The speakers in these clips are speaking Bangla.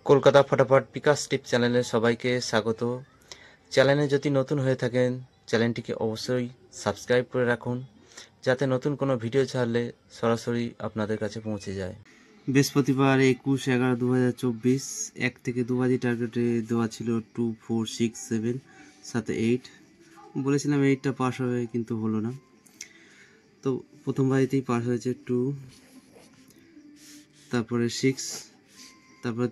কলকাতা ফটাফট বিকাশ টিপ চ্যানেলে সবাইকে স্বাগত। চ্যানেলে যদি নতুন হয়ে থাকেন চ্যানেলটিকে অবশ্যই সাবস্ক্রাইব করে রাখুন, যাতে নতুন কোনো ভিডিও ছাড়লে সরাসরি আপনাদের কাছে পৌঁছে যায়। বৃহস্পতিবার 21/11/2024 1 থেকে 2 বাজি টার্গেটে দেওয়া ছিল 2, 4, 6, 7 সাথে 8। বলেছিলাম 8টা পাস হবে, কিন্তু হলো না। তো প্রথম বাজিতেই পাস হয়েছে 2, তারপরে 6, তারপর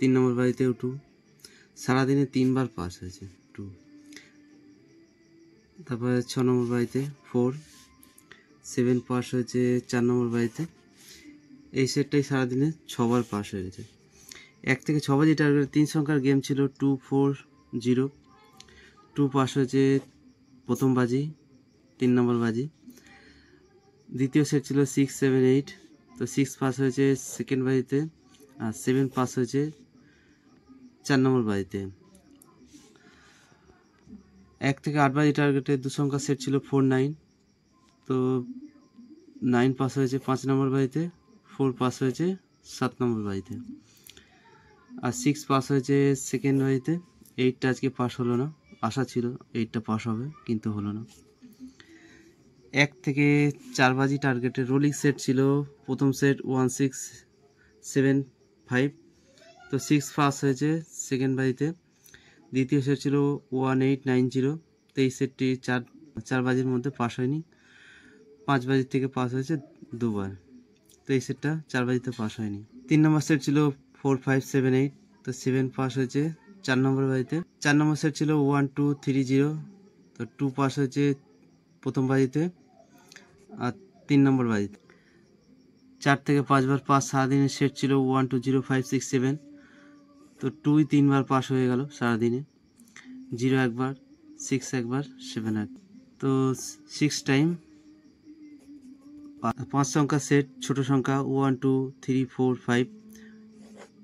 3 নম্বর বাজিতেও 2। সারাদিনে 3বার পাস হয়েছে 2। তারপরে 6 নম্বর বাজিতে 4, 7 পাস হয়েছে 4 নম্বর বাজিতে। এই সেটটাই সারাদিনে 6বার পাস হয়ে গেছে। 1 থেকে 6 বাজি টার্গেট 3 সংখ্যার গেম ছিল 2, 4, 0। 2 পাস হয়েছে প্রথম বাজি, 3 নম্বর বাজি। দ্বিতীয় সেট ছিল 6, 7, 8। তো 6 পাস হয়েছে সেকেন্ড বাজিতে, আর 7 পাস হয়েছে 4 নম্বর বাজিতে। 1 থেকে 8 বাজি টার্গেটে 2 সংখ্যার সেট ছিল 4, 9। তো 9 পাস হয়েছে 5 নম্বর বাজিতে, 4 পাস হয়েছে 7 নম্বর বাজিতে, আর 6 পাস হয়েছে সেকেন্ড বাজিতে। 8টা আজকে পাস হলো না, আশা ছিল 8টা পাস হবে, কিন্তু হলো না। 1 থেকে 4 বাজি টার্গেটে রোলিং সেট ছিল প্রথম সেট 1, 6, 7, 5। তো 6 পাস হয়েছে সেকেন্ড বাজিতে। দ্বিতীয় সেট ছিল 1, 8, 9, 0। তো এই সেটটি চার বাজির মধ্যে পাস হয়নি। 5 বাজির থেকে পাস হয়েছে 2বার। তো এই সেটটা 4 বাজিতে পাস হয়নি। 3 নম্বর সেট ছিল 4, 5, 7, 8। তো 7 পাস হয়েছে 4 নম্বর বাজিতে। 4 নম্বর সেট ছিল 1, 2, 3, 0। তো 2 পাস হয়েছে প্রথম বাজিতে আর 3 নম্বর বাজিতে। 4 থেকে 5বার পাস সারাদিনের সেট ছিল 1, 2, 0, 5, 6, 7। তো 2 3বার পাস হয়ে গেল সারাদিনে। 0 একবার, 6 একবার, 7 এক। তো 6 টাইম 5 সংখ্যা সেট ছোট সংখ্যা 1, 2, 3, 4, 5।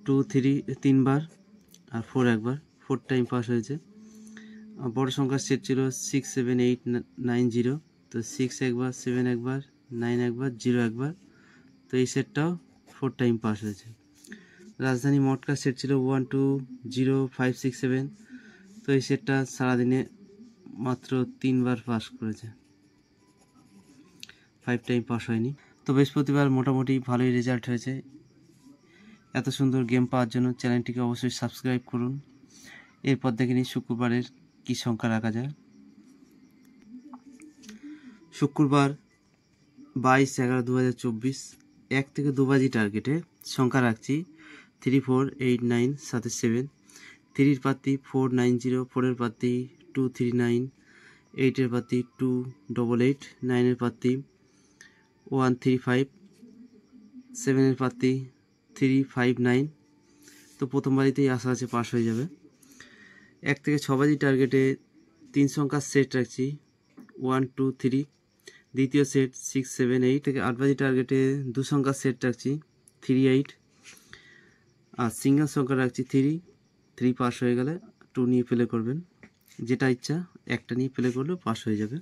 2, 3 3বার আর 4 একবার, 4 টাইম পাস হয়েছে। বড় সংখ্যার সেট ছিল 6, 7, 8, 9, 0। তো 6 একবার, 7 একবার, 9 একবার, 0 একবার। তো এই সেটটাও 4 টাইম পাস হয়েছে। রাজধানী মটকা সেট ছিল 1, 2, 0, 5, 6, 7। তো এই সেটটা সারাদিনে মাত্র 3বার পাস করেছে, 5 টাইম পাস হয়নি। তো বৃহস্পতিবার মোটামুটি ভালোই রেজাল্ট হয়েছে। এত সুন্দর গেম পাওয়ার জন্য চ্যানেলটিকে অবশ্যই সাবস্ক্রাইব করুন। এরপর দেখে নিই শুক্রবারের কী সংখ্যা রাখা যায়। শুক্রবার 22/11/2024 1 থেকে 2 বাজি টার্গেটে সংখ্যা রাখছি 3, 4, 8, 9 সাথে 7। 3-র প্রার্থী 4, 9, 0। 4-এর প্রার্থী 2, 3, 9। 8-এর প্রার্থী 2, 8, 8। 9-এর প্রার্থী 1, 3, 5। 7-এর প্রার্থী 3, 5, 9। তো প্রথম বাজিতেই আশা আছে পাস হয়ে যাবে। 1 থেকে 6 বাজি টার্গেটে 3 সংখ্যার সেট রাখছি 1, 2, 3। দ্বিতীয় সেট 6, 7, 8 থেকে 8 বাজি টার্গেটে 2 সংখ্যার সেট রাখছি 3, 8। আর সিঙ্গেল সংখ্যা রাখছি 3 পাস হয়ে গেলে 2 নিয়ে প্লে করবেন, যেটা ইচ্ছা একটা নিয়ে প্লে করলেও পাস হয়ে যাবে।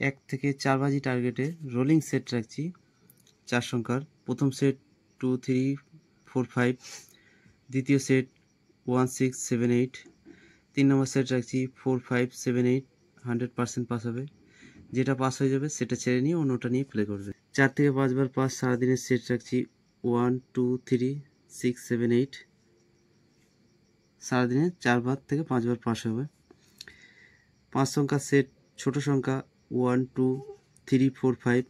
1 থেকে 4 বাজি টার্গেটে রোলিং সেট রাখছি 4 সংখ্যার। প্রথম সেট 2, 3, 4, 5। দ্বিতীয় সেট 1, 6, 7, 8। 3 নম্বর সেট রাখছি 4, 5, 7, 8। 100% পাস হবে, যেটা পাস হয়ে যাবে সেটা ছেড়ে নিয়ে অন্যটা নিয়ে প্লে করবে। 4 থেকে 5বার পাস সারাদিনের সেট রাখছি 1, 2, 3, 6, 7, 8। সারাদিনে 4বার থেকে 5বার পাস হবে। 5 সংখ্যার সেট ছোট সংখ্যা 1, 2, 3, 4, 5।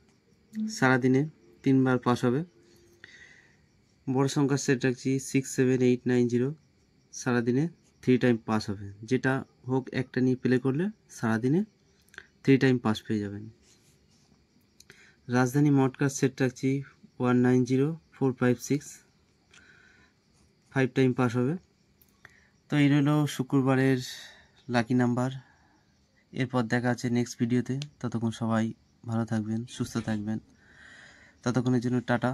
সারাদিনে 3বার পাস হবে। বড় সংখ্যার সেট রাখছি 6, 7, 8, 9, 0। সারাদিনে 3 টাইম পাস হবে, যেটা হোক একটা নিয়ে প্লে করলে সারাদিনে 3 টাইম পাস পেয়ে যাবেন। রাজধানী মটকার সেট রাখছি 1, 9, 0, 4, 5, 6। 5 টাইম পাস হবে। তো এই রইল শুক্রবারের লাকি নাম্বার। এরপর দেখা আছে নেক্সট ভিডিওতে। ততক্ষণ সবাই ভালো থাকবেন, সুস্থ থাকবেন। ততক্ষণের জন্য টাটা।